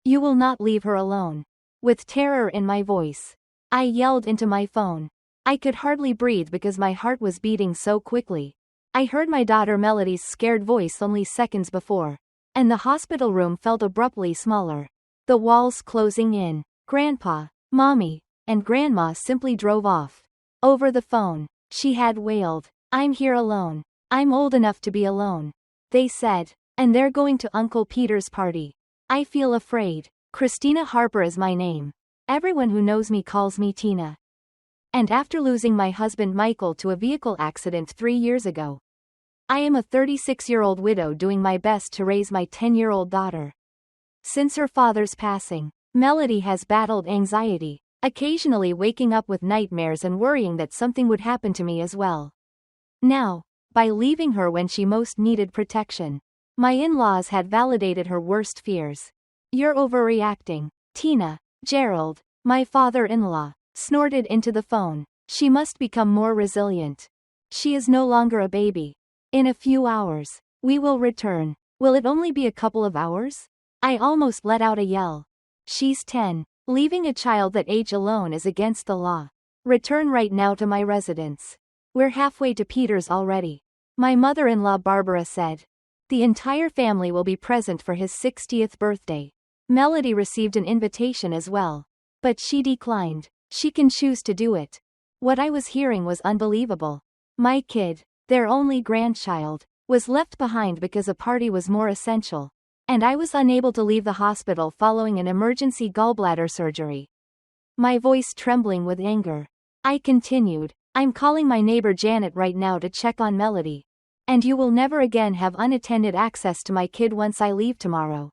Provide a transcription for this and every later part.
You will not leave her alone. With terror in my voice, I yelled into my phone. I could hardly breathe because my heart was beating so quickly. I heard my daughter Melody's scared voice only seconds before, and the hospital room felt abruptly smaller. The walls closing in. Grandpa, Mommy, and Grandma simply drove off. Over the phone, she had wailed, "I'm here alone. I'm old enough to be alone," they said, "and they're going to Uncle Peter's party. I feel afraid." Christina Harper is my name. Everyone who knows me calls me Tina. And after losing my husband Michael to a vehicle accident 3 years ago, I am a 36-year-old widow doing my best to raise my 10-year-old daughter. Since her father's passing, Melody has battled anxiety, occasionally waking up with nightmares and worrying that something would happen to me as well. Now, by leaving her when she most needed protection, my in-laws had validated her worst fears. "You're overreacting, Tina." Gerald, my father-in-law, snorted into the phone. "She must become more resilient. She is no longer a baby. In a few hours, we will return." "Will it only be a couple of hours?" I almost let out a yell. "She's 10. Leaving a child that age alone is against the law. Return right now to my residence. We're halfway to Peter's already," my mother-in-law Barbara said. "The entire family will be present for his 60th birthday. Melody received an invitation as well, but she declined. She can choose to do it." What I was hearing was unbelievable. My kid, their only grandchild, was left behind because a party was more essential, and I was unable to leave the hospital following an emergency gallbladder surgery. My voice trembling with anger, I continued, "I'm calling my neighbor Janet right now to check on Melody. And you will never again have unattended access to my kid once I leave tomorrow."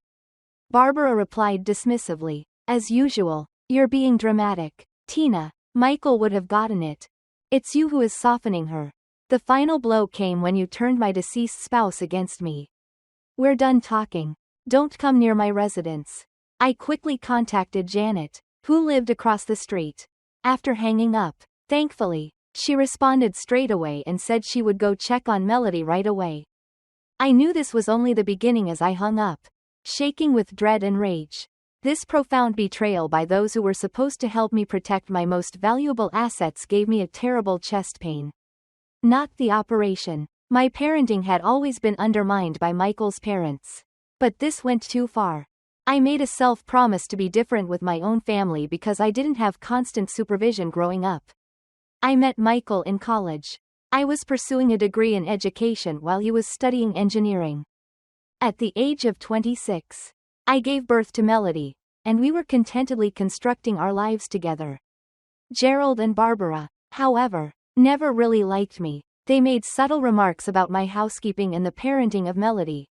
Barbara replied dismissively, "As usual, you're being dramatic, Tina. Michael would have gotten it. It's you who is softening her. The final blow came when you turned my deceased spouse against me. We're done talking. Don't come near my residence." I quickly contacted Janet, who lived across the street. After hanging up, thankfully, she responded straight away and said she would go check on Melody right away. I knew this was only the beginning as I hung up, shaking with dread and rage. This profound betrayal by those who were supposed to help me protect my most valuable assets gave me a terrible chest pain. Not the operation. My parenting had always been undermined by Michael's parents. But this went too far. I made a self-promise to be different with my own family because I didn't have constant supervision growing up. I met Michael in college. I was pursuing a degree in education while he was studying engineering. At the age of 26, I gave birth to Melody, and we were contentedly constructing our lives together. Gerald and Barbara, however, never really liked me. They made subtle remarks about my housekeeping and the parenting of Melody,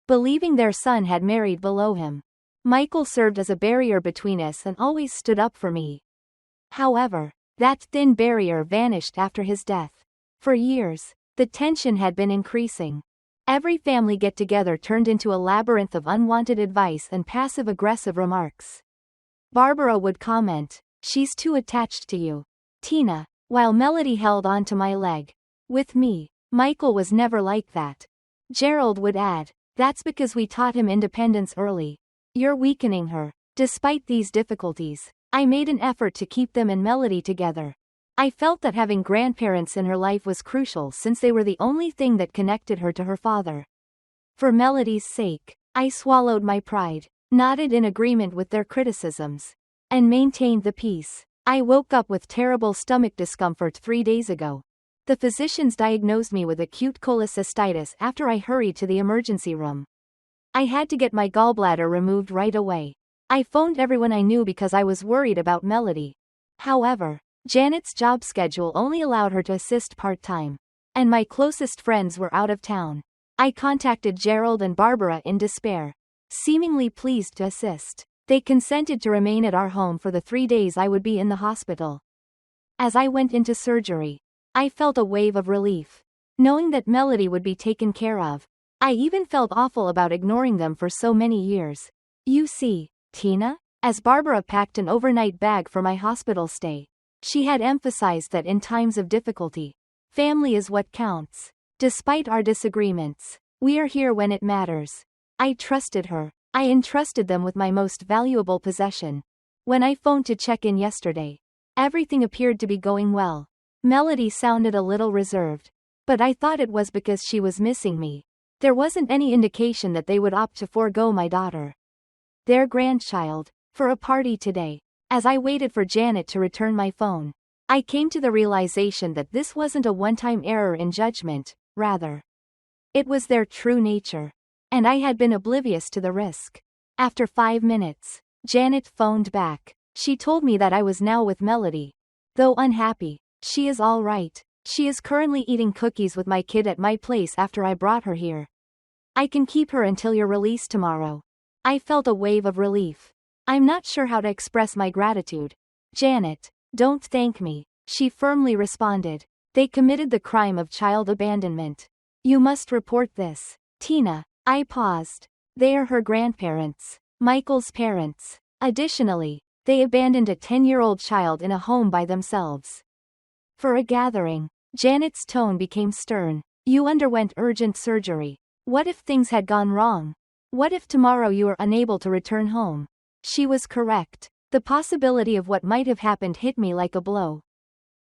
believing their son had married below him. Michael served as a barrier between us and always stood up for me. However, that thin barrier vanished after his death. For years, the tension had been increasing. Every family get-together turned into a labyrinth of unwanted advice and passive-aggressive remarks. Barbara would comment, "She's too attached to you, Tina," while Melody held on to my leg. With me, Michael was never like that. Gerald would add, "That's because we taught him independence early. You're weakening her." Despite these difficulties, I made an effort to keep them and Melody together. I felt that having grandparents in her life was crucial since they were the only thing that connected her to her father. For Melody's sake, I swallowed my pride, nodded in agreement with their criticisms, and maintained the peace. I woke up with terrible stomach discomfort 3 days ago. The physicians diagnosed me with acute cholecystitis after I hurried to the emergency room. I had to get my gallbladder removed right away. I phoned everyone I knew because I was worried about Melody. However, Janet's job schedule only allowed her to assist part-time, and my closest friends were out of town. I contacted Gerald and Barbara in despair, seemingly pleased to assist. They consented to remain at our home for the 3 days I would be in the hospital. As I went into surgery, I felt a wave of relief, knowing that Melody would be taken care of. I even felt awful about ignoring them for so many years. "You see, Tina?" As Barbara packed an overnight bag for my hospital stay, she had emphasized that in times of difficulty, family is what counts. Despite our disagreements, we are here when it matters. I trusted her, I entrusted them with my most valuable possession. When I phoned to check in yesterday, everything appeared to be going well. Melody sounded a little reserved, but I thought it was because she was missing me. There wasn't any indication that they would opt to forego my daughter, their grandchild, for a party today. As I waited for Janet to return my phone, I came to the realization that this wasn't a one-time error in judgment, rather, it was their true nature. And I had been oblivious to the risk. After 5 minutes, Janet phoned back. She told me that I was now with Melody. Though unhappy, she is all right. She is currently eating cookies with my kid at my place after I brought her here. I can keep her until your release tomorrow. I felt a wave of relief. I'm not sure how to express my gratitude. Janet, don't thank me, she firmly responded. They committed the crime of child abandonment. You must report this. Tina. I paused. They are her grandparents, Michael's parents. Additionally, they abandoned a 10-year-old child in a home by themselves. For a gathering, Janet's tone became stern. You underwent urgent surgery. What if things had gone wrong? What if tomorrow you are unable to return home? She was correct. The possibility of what might have happened hit me like a blow.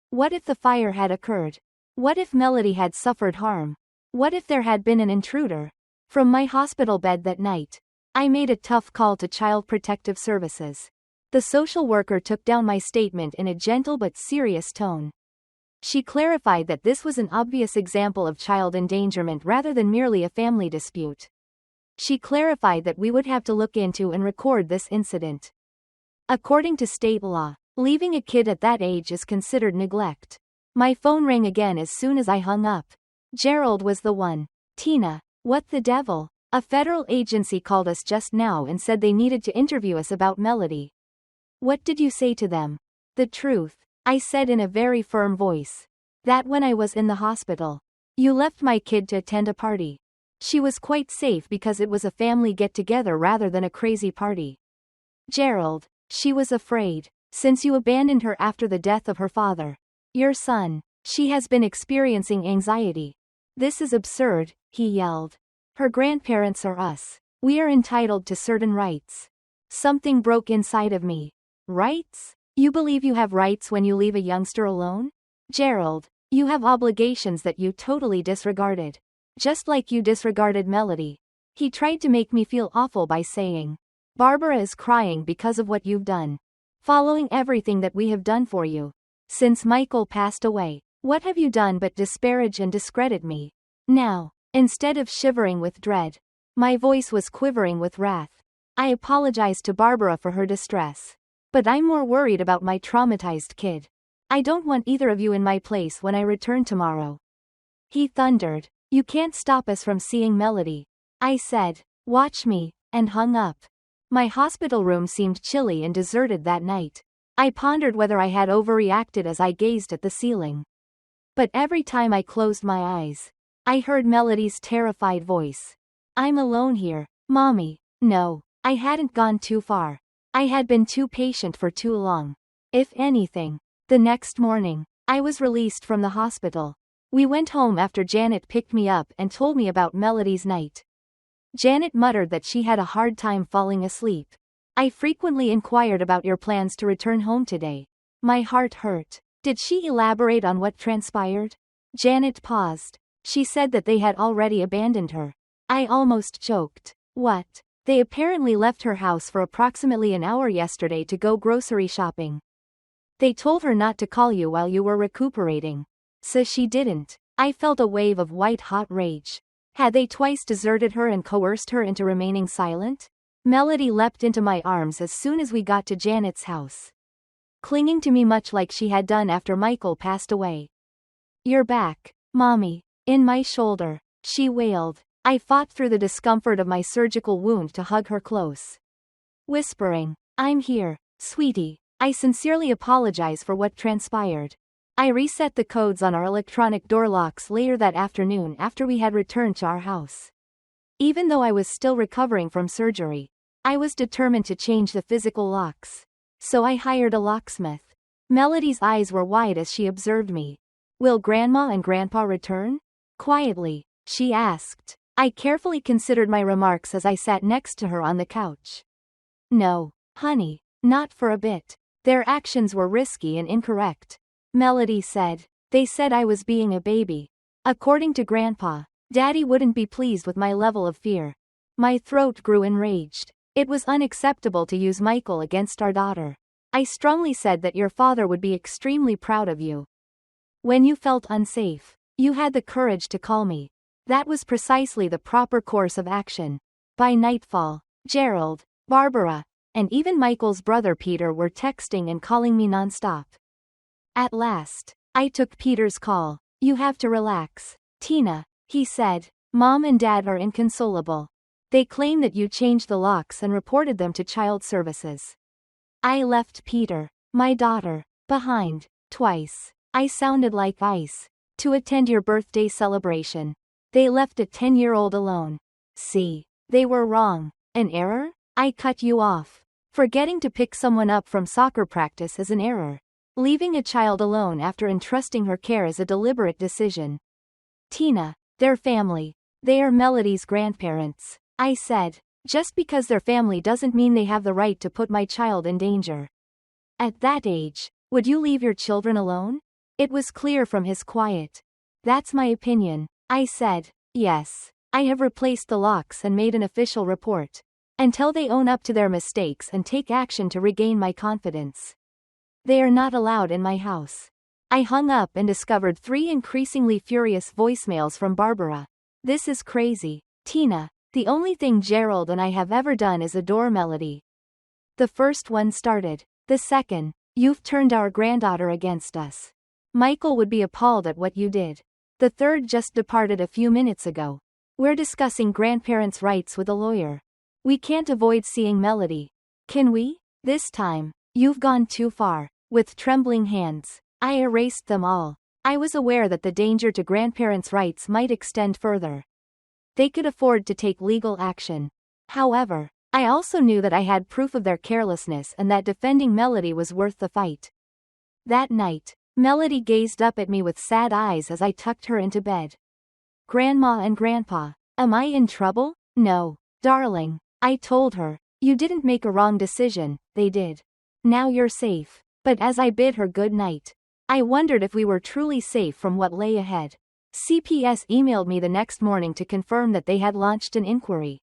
What if the fire had occurred? What if Melody had suffered harm? What if there had been an intruder? From my hospital bed that night, I made a tough call to Child Protective Services. The social worker took down my statement in a gentle but serious tone. She clarified that this was an obvious example of child endangerment rather than merely a family dispute. She clarified that we would have to look into and record this incident. According to state law, leaving a kid at that age is considered neglect. My phone rang again as soon as I hung up. Gerald was the one. Tina, what the devil? A federal agency called us just now and said they needed to interview us about Melody. What did you say to them? The truth, I said in a very firm voice. That when I was in the hospital, you left my kid to attend a party. She was quite safe because it was a family get-together rather than a crazy party. Gerald, she was afraid. Since you abandoned her after the death of her father, your son, she has been experiencing anxiety. This is absurd, he yelled. Her grandparents are us. We are entitled to certain rights. Something broke inside of me. Rights? You believe you have rights when you leave a youngster alone? Gerald, you have obligations that you totally disregarded. Just like you disregarded Melody. He tried to make me feel awful by saying, Barbara is crying because of what you've done. Following everything that we have done for you. Since Michael passed away, what have you done but disparage and discredit me? Now, instead of shivering with dread, my voice was quivering with wrath. I apologized to Barbara for her distress. But I'm more worried about my traumatized kid. I don't want either of you in my place when I return tomorrow. He thundered. You can't stop us from seeing Melody. I said, watch me, and hung up. My hospital room seemed chilly and deserted that night. I pondered whether I had overreacted as I gazed at the ceiling. But every time I closed my eyes, I heard Melody's terrified voice. I'm alone here, Mommy. No, I hadn't gone too far. I had been too patient for too long. If anything, the next morning, I was released from the hospital. We went home after Janet picked me up and told me about Melody's night. Janet muttered that she had a hard time falling asleep. I frequently inquired about your plans to return home today. My heart hurt. Did she elaborate on what transpired? Janet paused. She said that they had already abandoned her. I almost choked. What? They apparently left her house for approximately an hour yesterday to go grocery shopping. They told her not to call you while you were recuperating. So she didn't. I felt a wave of white-hot rage. Had they twice deserted her and coerced her into remaining silent? Melody leapt into my arms as soon as we got to Janet's house, clinging to me much like she had done after Michael passed away. You're back, Mommy. In my shoulder, she wailed. I fought through the discomfort of my surgical wound to hug her close, whispering, I'm here, sweetie. I sincerely apologize for what transpired. I reset the codes on our electronic door locks later that afternoon after we had returned to our house. Even though I was still recovering from surgery, I was determined to change the physical locks. So I hired a locksmith. Melody's eyes were wide as she observed me. Will Grandma and Grandpa return? Quietly, she asked. I carefully considered my remarks as I sat next to her on the couch. No, honey, not for a bit. Their actions were risky and incorrect. Melody said. They said I was being a baby. According to Grandpa, Daddy wouldn't be pleased with my level of fear. My throat grew enraged. It was unacceptable to use Michael against our daughter. I strongly said that your father would be extremely proud of you. When you felt unsafe, you had the courage to call me. That was precisely the proper course of action. By nightfall, Gerald, Barbara, and even Michael's brother Peter were texting and calling me nonstop. At last, I took Peter's call. You have to relax, Tina, he said. Mom and Dad are inconsolable. They claim that you changed the locks and reported them to child services. I left Peter, my daughter, behind, twice. I sounded like ice. To attend your birthday celebration. They left a 10-year-old alone. See, they were wrong. An error? I cut you off. Forgetting to pick someone up from soccer practice is an error. Leaving a child alone after entrusting her care is a deliberate decision. Tina, their family. They are Melody's grandparents. I said. Just because they're family doesn't mean they have the right to put my child in danger. At that age, would you leave your children alone? It was clear from his quiet. That's my opinion, I said. Yes. I have replaced the locks and made an official report. Until they own up to their mistakes and take action to regain my confidence. They are not allowed in my house. I hung up and discovered 3 increasingly furious voicemails from Barbara. This is crazy, Tina. The only thing Gerald and I have ever done is adore Melody. The first one started. The second, you've turned our granddaughter against us. Michael would be appalled at what you did. The third just departed a few minutes ago. We're discussing grandparents' rights with a lawyer. We can't avoid seeing Melody. Can we? This time, you've gone too far. With trembling hands, I erased them all. I was aware that the danger to grandparents' rights might extend further. They could afford to take legal action. However, I also knew that I had proof of their carelessness and that defending Melody was worth the fight. That night, Melody gazed up at me with sad eyes as I tucked her into bed. Grandma and Grandpa, am I in trouble? No, darling, I told her. You didn't make a wrong decision, they did. Now you're safe. But as I bid her good night, I wondered if we were truly safe from what lay ahead. CPS emailed me the next morning to confirm that they had launched an inquiry.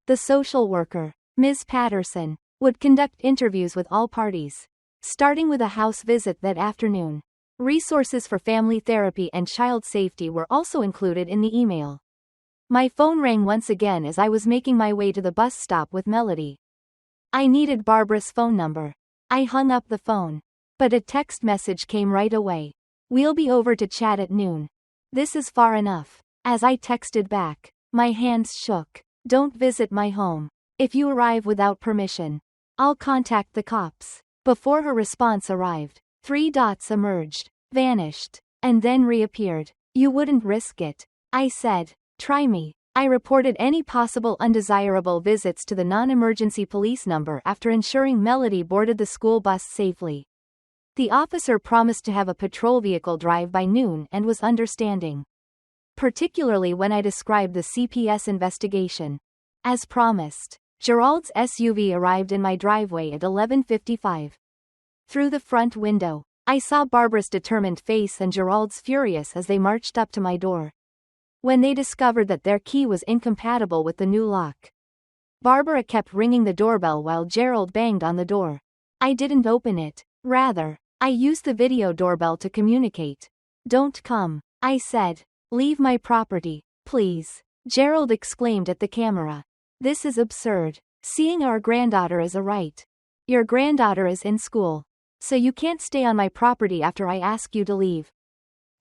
The social worker, Ms. Patterson, would conduct interviews with all parties, starting with a house visit that afternoon. Resources for family therapy and child safety were also included in the email. My phone rang once again as I was making my way to the bus stop with Melody. I needed Barbara's phone number. I hung up the phone. But a text message came right away. We'll be over to chat at noon. This is far enough. As I texted back, my hands shook. Don't visit my home. If you arrive without permission, I'll contact the cops. Before her response arrived, 3 dots emerged, vanished, and then reappeared. You wouldn't risk it. I said. Try me. I reported any possible undesirable visits to the non-emergency police number after ensuring Melody boarded the school bus safely. The officer promised to have a patrol vehicle drive by noon and was understanding. Particularly when I described the CPS investigation. As promised, Gerald's SUV arrived in my driveway at 11:55. Through the front window, I saw Barbara's determined face and Gerald's furious as they marched up to my door. When they discovered that their key was incompatible with the new lock. Barbara kept ringing the doorbell while Gerald banged on the door. I didn't open it. Rather, I used the video doorbell to communicate. Don't come, I said. Leave my property, please, Gerald exclaimed at the camera. This is absurd. Seeing our granddaughter is a right. Your granddaughter is in school. So you can't stay on my property after I ask you to leave.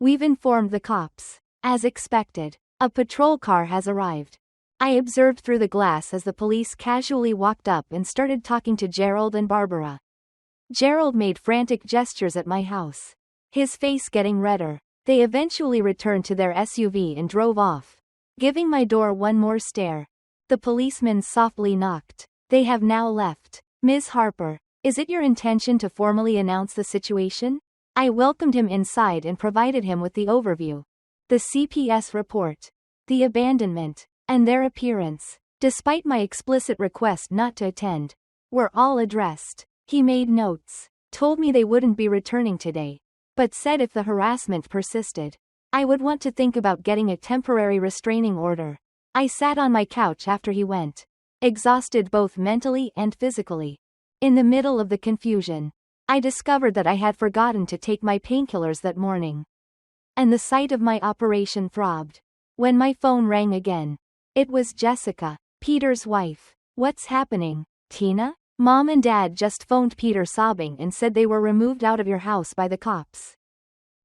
We've informed the cops. As expected, a patrol car has arrived. I observed through the glass as the police casually walked up and started talking to Gerald and Barbara. Gerald made frantic gestures at my house. His face getting redder. They eventually returned to their SUV and drove off, giving my door one more stare. The policeman softly knocked. They have now left. Ms. Harper, is it your intention to formally announce the situation? I welcomed him inside and provided him with the overview. The CPS report. The abandonment. and their appearance, despite my explicit request not to attend, were all addressed. He made notes, told me they wouldn't be returning today, but said if the harassment persisted, I would want to think about getting a temporary restraining order. I sat on my couch after he went, exhausted both mentally and physically. In the middle of the confusion, I discovered that I had forgotten to take my painkillers that morning. And the site of my operation throbbed. When my phone rang again, it was Jessica, Peter's wife. What's happening, Tina? Mom and Dad just phoned Peter sobbing and said they were removed out of your house by the cops.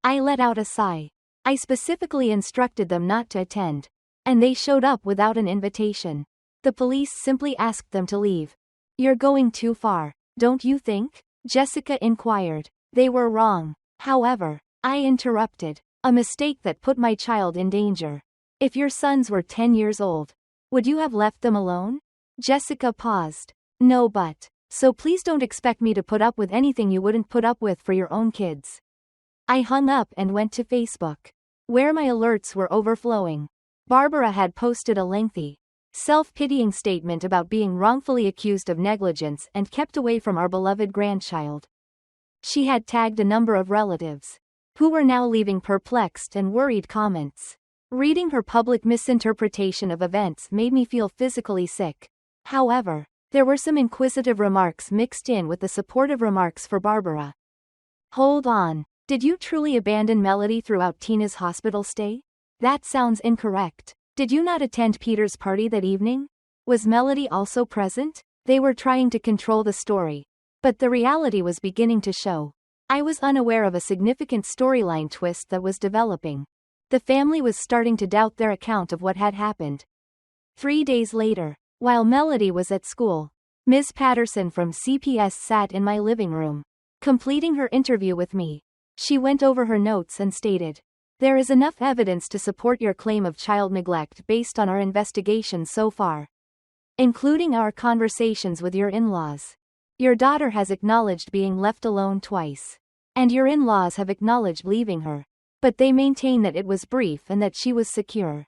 I let out a sigh. I specifically instructed them not to attend, and they showed up without an invitation. The police simply asked them to leave. You're going too far, don't you think? Jessica inquired. They were wrong. However, I interrupted. A mistake that put my child in danger. If your sons were 10 years old, would you have left them alone? Jessica paused. No, but. So please don't expect me to put up with anything you wouldn't put up with for your own kids. I hung up and went to Facebook, where my alerts were overflowing. Barbara had posted a lengthy, self-pitying statement about being wrongfully accused of negligence and kept away from our beloved grandchild. She had tagged a number of relatives, who were now leaving perplexed and worried comments. Reading her public misinterpretation of events made me feel physically sick. However, there were some inquisitive remarks mixed in with the supportive remarks for Barbara. Hold on, did you truly abandon Melody throughout Tina's hospital stay? That sounds incorrect. Did you not attend Peter's party that evening? Was Melody also present? They were trying to control the story, but the reality was beginning to show. I was unaware of a significant storyline twist that was developing. The family was starting to doubt their account of what had happened. 3 days later, while Melody was at school, Ms. Patterson from CPS sat in my living room, completing her interview with me. She went over her notes and stated, "There is enough evidence to support your claim of child neglect based on our investigation so far, including our conversations with your in-laws. Your daughter has acknowledged being left alone twice, and your in-laws have acknowledged leaving her, but they maintain that it was brief and that she was secure."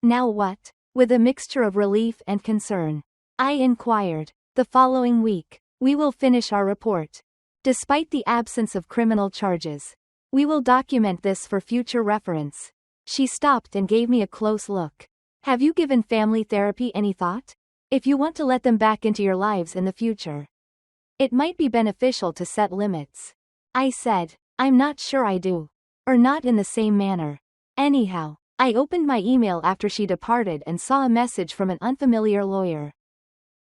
Now what? With a mixture of relief and concern, I inquired. The following week, we will finish our report. Despite the absence of criminal charges, we will document this for future reference. She stopped and gave me a close look. Have you given family therapy any thought? If you want to let them back into your lives in the future, it might be beneficial to set limits. I said, I'm not sure I do. Or not in the same manner. Anyhow, I opened my email after she departed and saw a message from an unfamiliar lawyer.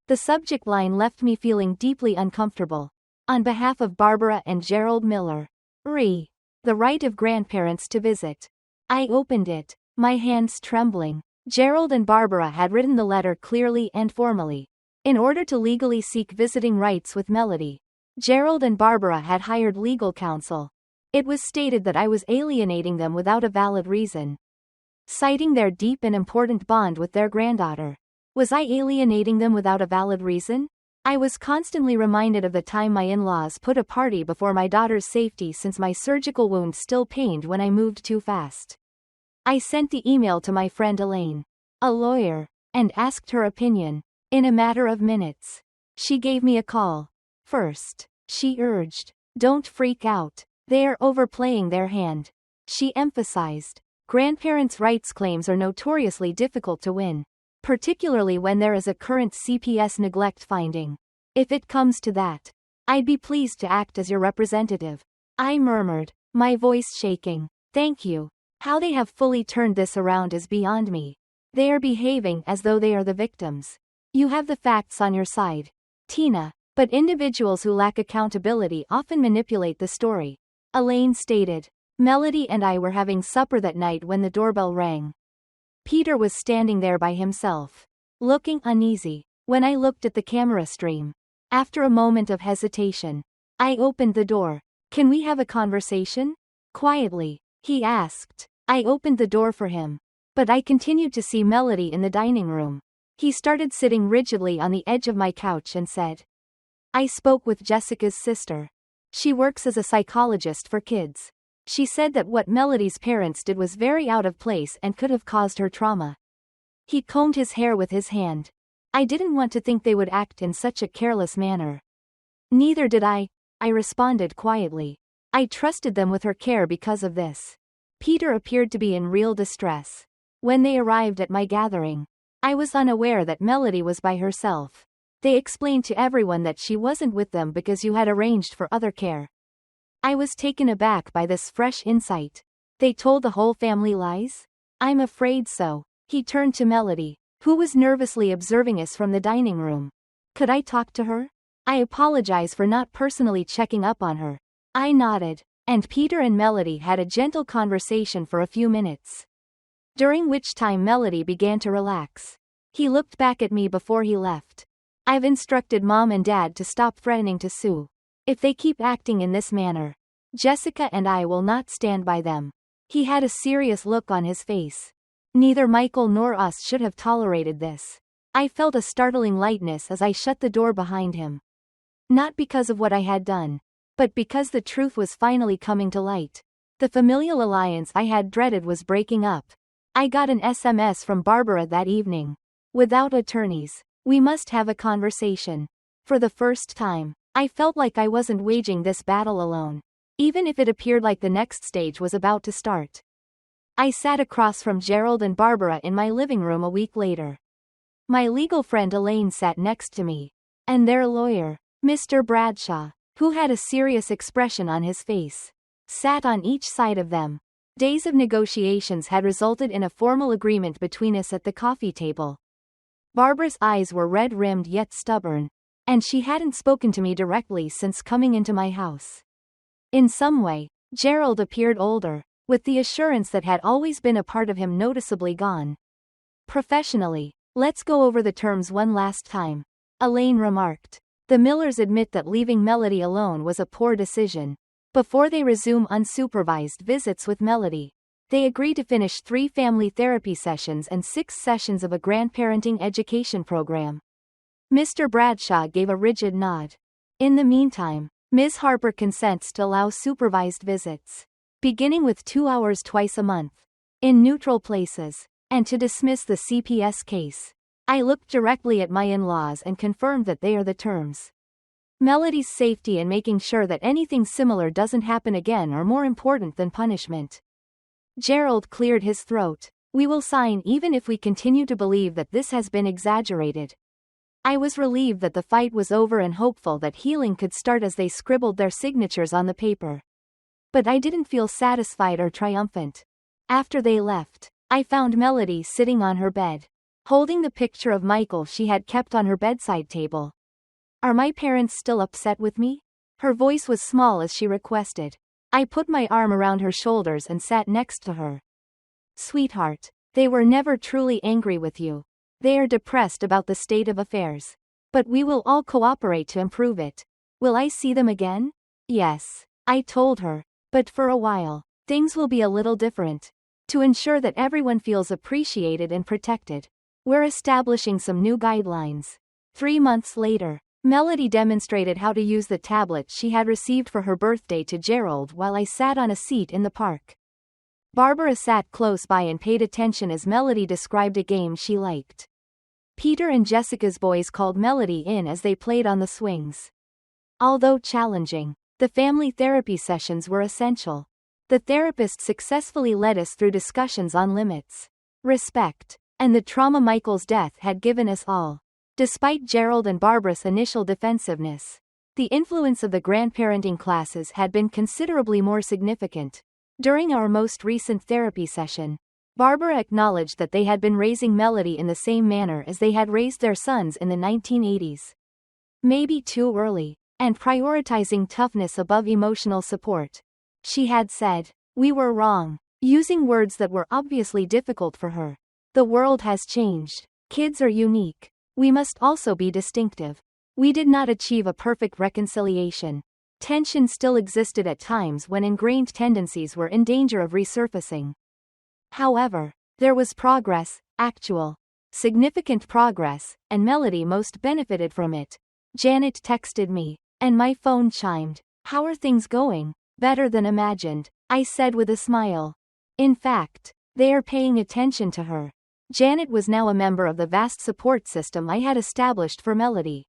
The subject line left me feeling deeply uncomfortable. On behalf of Barbara and Gerald Miller. Re. The right of grandparents to visit. I opened it, my hands trembling. Gerald and Barbara had written the letter clearly and formally. In order to legally seek visiting rights with Melody, Gerald and Barbara had hired legal counsel. It was stated that I was alienating them without a valid reason, citing their deep and important bond with their granddaughter. Was I alienating them without a valid reason? I was constantly reminded of the time my in-laws put a party before my daughter's safety since my surgical wound still pained when I moved too fast. I sent the email to my friend Elaine, a lawyer, and asked her opinion. In a matter of minutes, she gave me a call. First, she urged, don't freak out. They are overplaying their hand. She emphasized, grandparents' rights claims are notoriously difficult to win, particularly when there is a current CPS neglect finding. If it comes to that, I'd be pleased to act as your representative. I murmured, my voice shaking. Thank you. How they have fully turned this around is beyond me. They are behaving as though they are the victims. You have the facts on your side, Tina, but individuals who lack accountability often manipulate the story. Elaine stated. Melody and I were having supper that night when the doorbell rang. Peter was standing there by himself, looking uneasy. When I looked at the camera stream, after a moment of hesitation, I opened the door. Can we have a conversation? Quietly, he asked. I opened the door for him, but I continued to see Melody in the dining room. He started sitting rigidly on the edge of my couch and said, I spoke with Jessica's sister. She works as a psychologist for kids. She said that what Melody's parents did was very out of place and could have caused her trauma. He combed his hair with his hand. I didn't want to think they would act in such a careless manner. Neither did I responded quietly. I trusted them with her care because of this. Peter appeared to be in real distress. When they arrived at my gathering, I was unaware that Melody was by herself. They explained to everyone that she wasn't with them because you had arranged for other care. I was taken aback by this fresh insight. They told the whole family lies? I'm afraid so. He turned to Melody, who was nervously observing us from the dining room. Could I talk to her? I apologize for not personally checking up on her. I nodded, and Peter and Melody had a gentle conversation for a few minutes, during which time Melody began to relax. He looked back at me before he left. I've instructed Mom and Dad to stop threatening to sue. If they keep acting in this manner, Jessica and I will not stand by them. He had a serious look on his face. Neither Michael nor us should have tolerated this. I felt a startling lightness as I shut the door behind him. Not because of what I had done, but because the truth was finally coming to light. The familial alliance I had dreaded was breaking up. I got an SMS from Barbara that evening. Without attorneys, we must have a conversation. For the first time, I felt like I wasn't waging this battle alone, even if it appeared like the next stage was about to start. I sat across from Gerald and Barbara in my living room a week later. My legal friend Elaine sat next to me, and their lawyer, Mr. Bradshaw, who had a serious expression on his face, sat on each side of them. Days of negotiations had resulted in a formal agreement between us at the coffee table. Barbara's eyes were red-rimmed yet stubborn, and she hadn't spoken to me directly since coming into my house. In some way, Gerald appeared older, with the assurance that had always been a part of him noticeably gone. Professionally, let's go over the terms one last time, Elaine remarked. The Millers admit that leaving Melody alone was a poor decision. Before they resume unsupervised visits with Melody, they agree to finish 3 family therapy sessions and 6 sessions of a grandparenting education program. Mr. Bradshaw gave a rigid nod. In the meantime, Ms. Harper consents to allow supervised visits, beginning with 2 hours twice a month, in neutral places, and to dismiss the CPS case. I looked directly at my in-laws and confirmed that they are the terms. Melody's safety and making sure that anything similar doesn't happen again are more important than punishment. Gerald cleared his throat. We will sign even if we continue to believe that this has been exaggerated. I was relieved that the fight was over and hopeful that healing could start as they scribbled their signatures on the paper. But I didn't feel satisfied or triumphant. After they left, I found Melody sitting on her bed, holding the picture of Michael she had kept on her bedside table. Are my parents still upset with me? Her voice was small as she requested. I put my arm around her shoulders and sat next to her. Sweetheart, they were never truly angry with you. They are depressed about the state of affairs. But we will all cooperate to improve it. Will I see them again? Yes, I told her. But for a while, things will be a little different. To ensure that everyone feels appreciated and protected, we're establishing some new guidelines. 3 months later, Melody demonstrated how to use the tablet she had received for her birthday to Gerald while I sat on a seat in the park. Barbara sat close by and paid attention as Melody described a game she liked. Peter and Jessica's boys called Melody in as they played on the swings. Although challenging, the family therapy sessions were essential. The therapist successfully led us through discussions on limits, respect, and the trauma Michael's death had given us all. Despite Gerald and Barbara's initial defensiveness, the influence of the grandparenting classes had been considerably more significant. During our most recent therapy session, Barbara acknowledged that they had been raising Melody in the same manner as they had raised their sons in the 1980s. Maybe too early, and prioritizing toughness above emotional support. She had said, "We were wrong," using words that were obviously difficult for her. The world has changed. Kids are unique. We must also be distinctive. We did not achieve a perfect reconciliation. Tension still existed at times when ingrained tendencies were in danger of resurfacing. However, there was progress, actual, significant progress, and Melody most benefited from it. Janet texted me, and my phone chimed. "How are things going?" "Better than imagined," I said with a smile. In fact, they are paying attention to her. Janet was now a member of the vast support system I had established for Melody.